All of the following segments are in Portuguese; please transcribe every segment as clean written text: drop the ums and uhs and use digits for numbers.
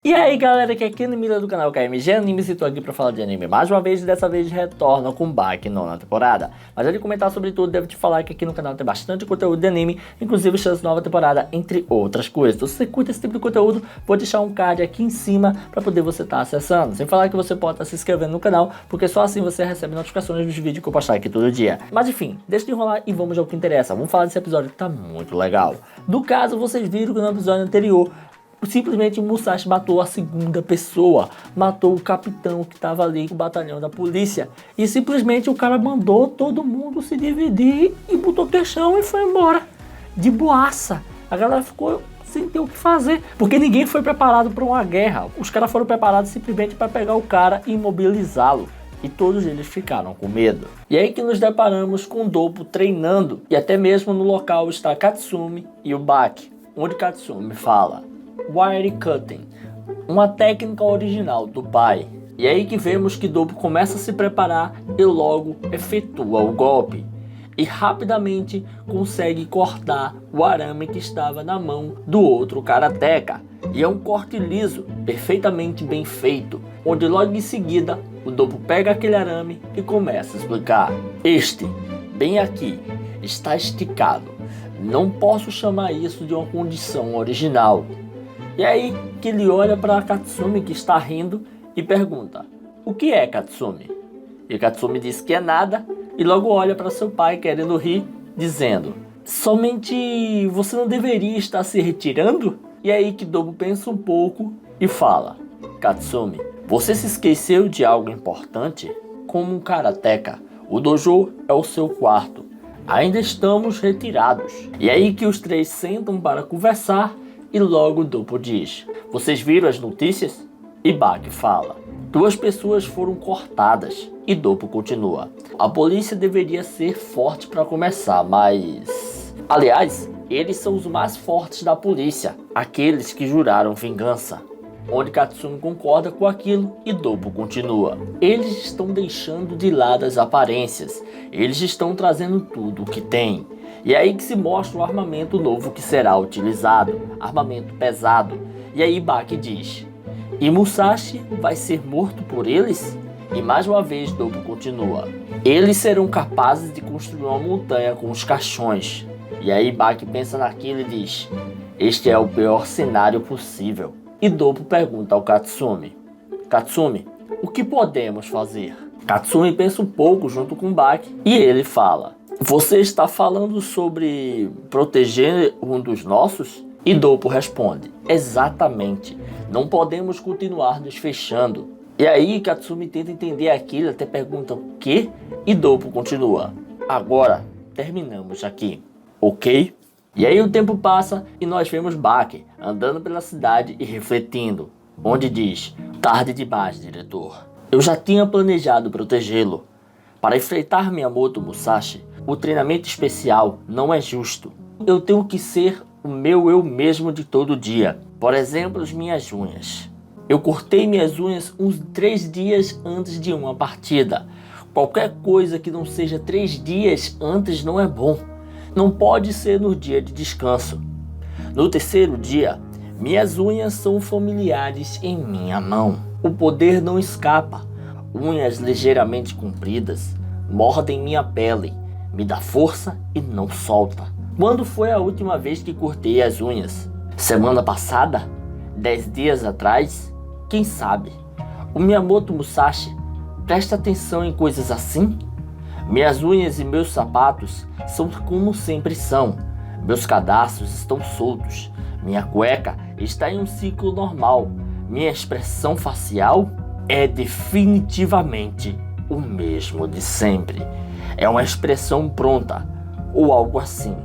E aí galera, que aqui é Mila do canal KMG Animes e tô aqui pra falar de anime mais uma vez, e dessa vez retorno com Baki nona temporada. Mas antes de comentar sobre tudo, devo te falar que aqui no canal tem bastante conteúdo de anime, inclusive chance nova temporada, entre outras coisas. Então, se você curte esse tipo de conteúdo, vou deixar um card aqui em cima pra poder você estar acessando. Sem falar que você pode estar se inscrevendo no canal, porque só assim você recebe notificações dos vídeos que eu postar aqui todo dia. Mas enfim, deixa de enrolar e vamos ao que interessa. Vamos falar desse episódio que tá muito legal. No caso, vocês viram que no episódio anterior simplesmente Musashi matou a segunda pessoa, matou o capitão que estava ali com o batalhão da polícia, e simplesmente o cara mandou todo mundo se dividir e botou queixão e foi embora, de boaça. A galera ficou sem ter o que fazer, porque ninguém foi preparado para uma guerra. Os caras foram preparados simplesmente para pegar o cara e imobilizá-lo. E todos eles ficaram com medo. E aí que nos deparamos com o Dobbo treinando, e até mesmo no local está Katsumi e o Baki, onde Katsumi fala wire cutting, uma técnica original do pai. E aí que vemos que Dobbo começa a se preparar e logo efetua o golpe. E rapidamente consegue cortar o arame que estava na mão do outro karateka. E é um corte liso, perfeitamente bem feito, onde logo em seguida o Dobbo pega aquele arame e começa a explicar. Este, bem aqui, está esticado. Não posso chamar isso de uma condição original. E aí que ele olha para Katsumi, que está rindo, e pergunta: o que é, Katsumi? E Katsumi diz que é nada, e logo olha para seu pai querendo rir, dizendo: somente você não deveria estar se retirando? E aí que Dobbo pensa um pouco e fala: Katsumi, você se esqueceu de algo importante? Como um karateka, o dojo é o seu quarto. Ainda estamos retirados. E aí que os três sentam para conversar, e logo Dobbo diz: vocês viram as notícias? E Baki fala: 2 pessoas foram cortadas. E Dobbo continua: a polícia deveria ser forte para começar, mas... aliás, eles são os mais fortes da polícia, aqueles que juraram vingança. Onde Katsumi concorda com aquilo e Dobbo continua: eles estão deixando de lado as aparências, eles estão trazendo tudo o que tem. E aí que se mostra o armamento novo que será utilizado, armamento pesado. E aí Baki diz: e Musashi vai ser morto por eles? E mais uma vez Dobbo continua: eles serão capazes de construir uma montanha com os caixões. E aí Baki pensa naquilo e diz: este é o pior cenário possível. E Dobbo pergunta ao Katsumi: Katsumi, o que podemos fazer? Katsumi pensa um pouco junto com Baki e ele fala: você está falando sobre proteger um dos nossos? E Dobbo responde: exatamente, não podemos continuar nos fechando. E aí Katsumi tenta entender aquilo, até pergunta o quê? E Dobbo continua: agora terminamos aqui, ok? E aí o tempo passa e nós vemos Baki andando pela cidade e refletindo, onde diz: tarde demais, diretor. Eu já tinha planejado protegê-lo. Para enfrentar Miyamoto Musashi, o treinamento especial não é justo. Eu tenho que ser o meu eu mesmo de todo dia. Por exemplo, as minhas unhas. Eu cortei minhas unhas uns 3 dias antes de uma partida. Qualquer coisa que não seja 3 dias antes não é bom. Não pode ser no dia de descanso. No 3º dia, minhas unhas são familiares em minha mão. O poder não escapa. Unhas ligeiramente compridas mordem minha pele, me dá força e não solta. Quando foi a última vez que cortei as unhas? Semana passada? 10 dias atrás? Quem sabe? O Miyamoto Musashi presta atenção em coisas assim? Minhas unhas e meus sapatos são como sempre são. Meus cadarços estão soltos. Minha cueca está em um ciclo normal. Minha expressão facial é definitivamente o mesmo de sempre. É uma expressão pronta, ou algo assim,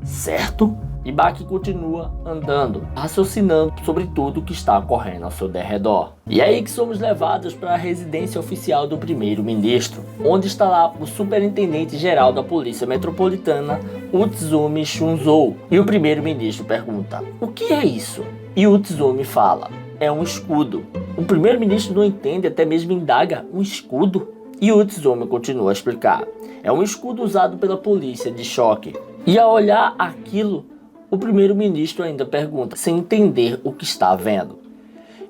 certo? E Baki continua andando, raciocinando sobre tudo que está ocorrendo ao seu derredor. E é aí que somos levados para a residência oficial do primeiro-ministro, onde está lá o superintendente-geral da Polícia Metropolitana, Utsumi Shunzou. E o primeiro-ministro pergunta: o que é isso? E Utsumi fala: é um escudo. O primeiro-ministro não entende, até mesmo indaga: um escudo? E Utsumi continua a explicar: é um escudo usado pela polícia de choque. E ao olhar aquilo, o primeiro-ministro ainda pergunta, sem entender o que está vendo: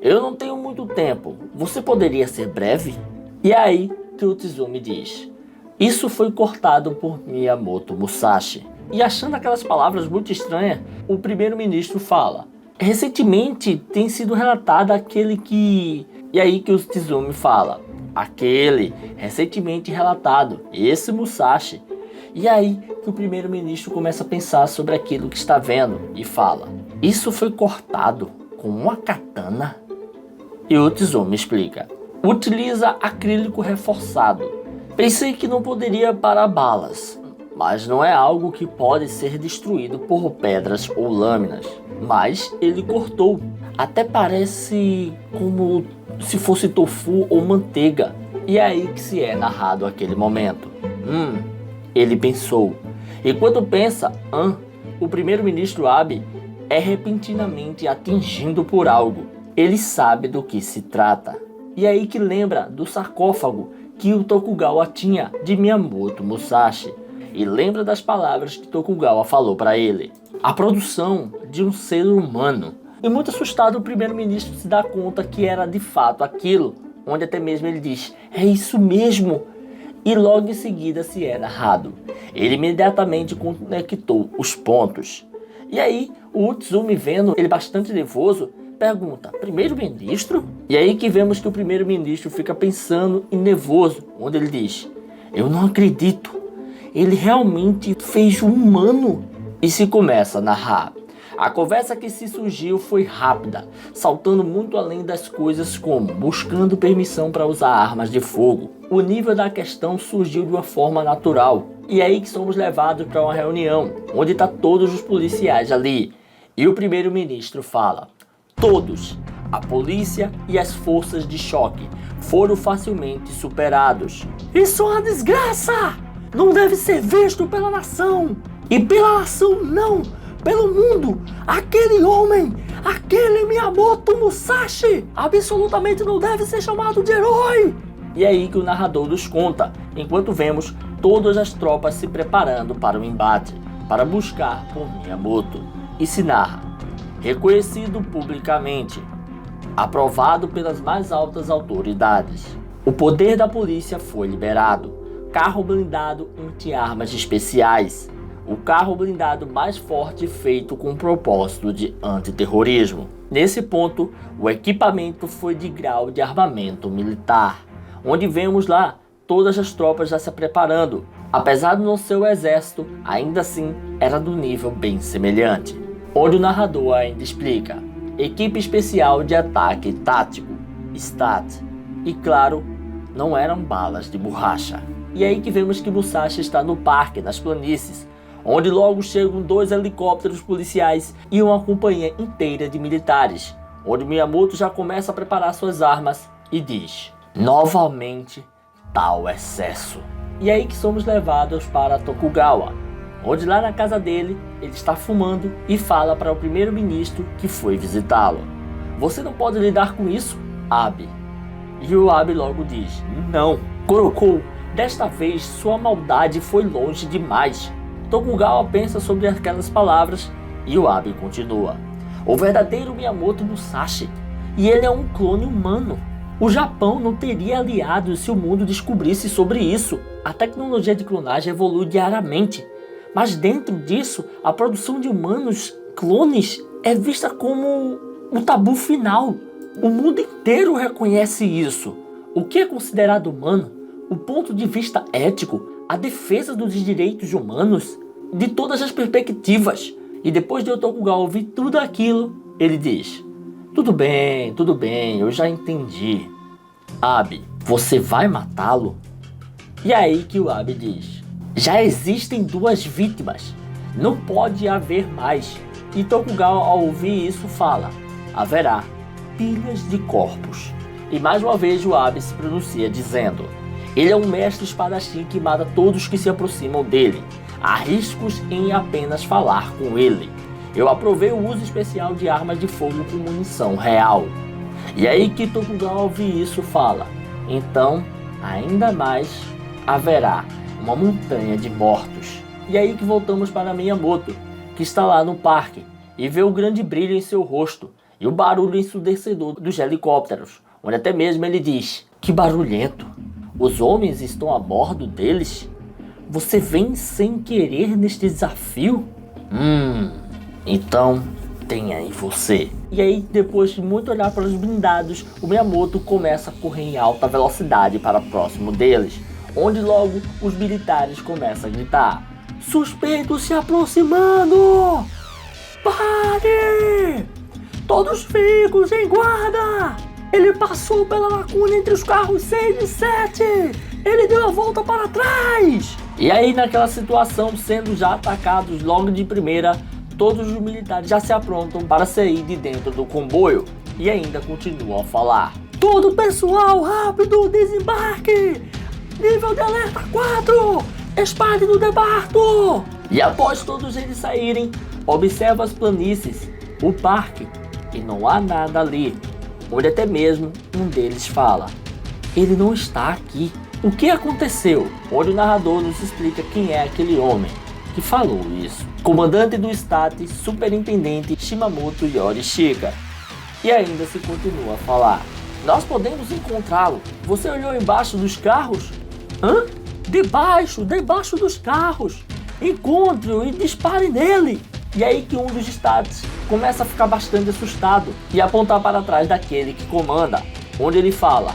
Eu não tenho muito tempo, você poderia ser breve? E aí que o Tizumi diz: isso foi cortado por Miyamoto Musashi. E achando aquelas palavras muito estranhas, o primeiro-ministro fala: recentemente tem sido relatado aquele que... E aí que o Tizumi fala: aquele, recentemente relatado, esse Musashi. E aí que o primeiro-ministro começa a pensar sobre aquilo que está vendo e fala: isso foi cortado com uma katana? E o Tizumi explica: utiliza acrílico reforçado. Pensei que não poderia parar balas, mas não é algo que pode ser destruído por pedras ou lâminas. Mas ele cortou. Até parece como se fosse tofu ou manteiga. E é aí que se é narrado aquele momento. Ele pensou. Enquanto pensa, o primeiro-ministro Abe é repentinamente atingido por algo. Ele sabe do que se trata. E é aí que lembra do sarcófago que o Tokugawa tinha de Miyamoto Musashi. E lembra das palavras que Tokugawa falou para ele: a produção de um ser humano. E muito assustado, o primeiro-ministro se dá conta que era de fato aquilo, onde até mesmo ele diz: é isso mesmo. E logo em seguida se é narrado. Ele imediatamente conectou os pontos. E aí o Utsumi, vendo ele bastante nervoso, pergunta: primeiro-ministro? E aí que vemos que o primeiro-ministro fica pensando e nervoso, onde ele diz: eu não acredito. Ele realmente fez um humano? E se começa a narrar. A conversa que se surgiu foi rápida, saltando muito além das coisas como buscando permissão para usar armas de fogo. O nível da questão surgiu de uma forma natural. E é aí que somos levados para uma reunião, onde está todos os policiais ali. E o primeiro-ministro fala: todos, a polícia e as forças de choque, foram facilmente superados. Isso é uma desgraça! Não deve ser visto pela nação! E pela nação não! Pelo mundo! Aquele homem! Aquele Miyamoto Musashi! Absolutamente não deve ser chamado de herói! E é aí que o narrador nos conta, enquanto vemos todas as tropas se preparando para o embate, para buscar por Miyamoto. E se narra: reconhecido publicamente, aprovado pelas mais altas autoridades. O poder da polícia foi liberado. Carro blindado anti-armas especiais. O carro blindado mais forte feito com o propósito de antiterrorismo. Nesse ponto, o equipamento foi de grau de armamento militar, onde vemos lá todas as tropas já se preparando. Apesar de não ser o exército, ainda assim era do nível bem semelhante. Onde o narrador ainda explica: equipe especial de ataque tático, STAT. E claro, não eram balas de borracha. E é aí que vemos que Musashi está no parque, nas planícies, onde logo chegam 2 helicópteros policiais e uma companhia inteira de militares, onde Miyamoto já começa a preparar suas armas e diz: novamente tal excesso. E é aí que somos levados para Tokugawa, onde lá na casa dele, ele está fumando e fala para o primeiro-ministro que foi visitá-lo: você não pode lidar com isso, Abe. E o Abe logo diz: não, Kuroko, desta vez sua maldade foi longe demais. Tokugawa pensa sobre aquelas palavras e o Abe continua: o verdadeiro Miyamoto Musashi, e ele é um clone humano. O Japão não teria aliados se o mundo descobrisse sobre isso. A tecnologia de clonagem evolui diariamente, mas dentro disso, a produção de humanos clones é vista como um tabu final. O mundo inteiro reconhece isso. O que é considerado humano, o ponto de vista ético, a defesa dos direitos humanos, de todas as perspectivas. E depois de o Tokugawa ouvir tudo aquilo, ele diz: tudo bem, eu já entendi. Abe, você vai matá-lo? E é aí que o Abe diz: já existem 2 vítimas, não pode haver mais. E Tokugawa, ao ouvir isso, fala: haverá pilhas de corpos. E mais uma vez o Abe se pronuncia dizendo: ele é um mestre espadachim que mata todos que se aproximam dele. Há riscos em apenas falar com ele. Eu aprovei o uso especial de armas de fogo com munição real. E aí que Tokugawa, ao ouvir isso, fala: então, ainda mais, haverá uma montanha de mortos. E aí que voltamos para Miyamoto, que está lá no parque, e vê o grande brilho em seu rosto. e o barulho ensurdecedor dos helicópteros, onde até mesmo ele diz: que barulhento, os homens estão a bordo deles? Você vem sem querer neste desafio? Então tem aí você. E aí, depois de muito olhar para os blindados, o Miyamoto começa a correr em alta velocidade para próximo deles, onde logo os militares começam a gritar: suspeito se aproximando! Pare! Todos veículos em guarda! Ele passou pela lacuna entre os carros 6 e 7! Ele deu a volta para trás! E aí, naquela situação, sendo já atacados logo de primeira, todos os militares já se aprontam para sair de dentro do comboio e ainda continuam a falar: todo pessoal, rápido, desembarque! Nível de alerta 4! Espalhe no debarto! E após todos eles saírem, observa as planícies, o parque, e não há nada ali, onde até mesmo um deles fala: ele não está aqui. O que aconteceu? Onde o narrador nos explica quem é aquele homem que falou isso. Comandante do STAT, Superintendente Shimamoto Yorishika. E ainda se continua a falar: nós podemos encontrá-lo. Você olhou embaixo dos carros? Hã? Debaixo dos carros. Encontre-o e dispare nele. E aí que um dos STATs começa a ficar bastante assustado e apontar para trás daquele que comanda, onde ele fala: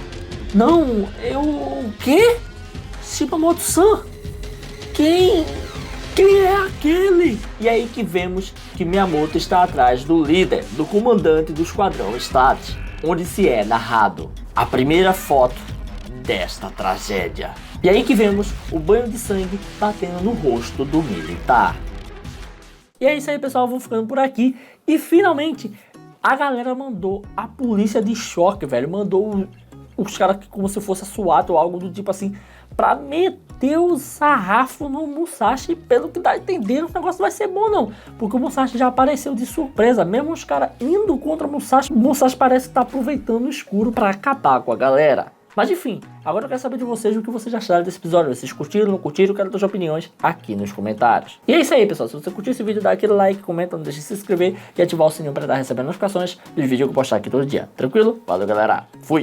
não, o quê? Shimamoto-san? Quem é aquele? E aí que vemos que Miyamoto está atrás do líder, do comandante do esquadrão STAT, onde se é narrado a primeira foto desta tragédia. E aí que vemos o banho de sangue batendo no rosto do militar. E é isso aí, pessoal, eu vou ficando por aqui. E finalmente a galera mandou a polícia de choque, velho. Mandou os caras como se fosse a SWAT ou algo do tipo assim, pra meter o sarrafo no Musashi. Pelo que dá a entender, o negócio vai ser bom não, porque o Musashi já apareceu de surpresa. Mesmo os caras indo contra o Musashi parece estar aproveitando o escuro pra acabar com a galera. Mas enfim, agora eu quero saber de vocês o que vocês acharam desse episódio. Vocês curtiram, não curtiram? Eu quero suas opiniões aqui nos comentários. E é isso aí, pessoal. Se você curtiu esse vídeo, dá aquele like, comenta, não deixe de se inscrever e ativar o sininho para estar recebendo notificações dos vídeos que eu postar aqui todo dia. Tranquilo? Valeu, galera. Fui!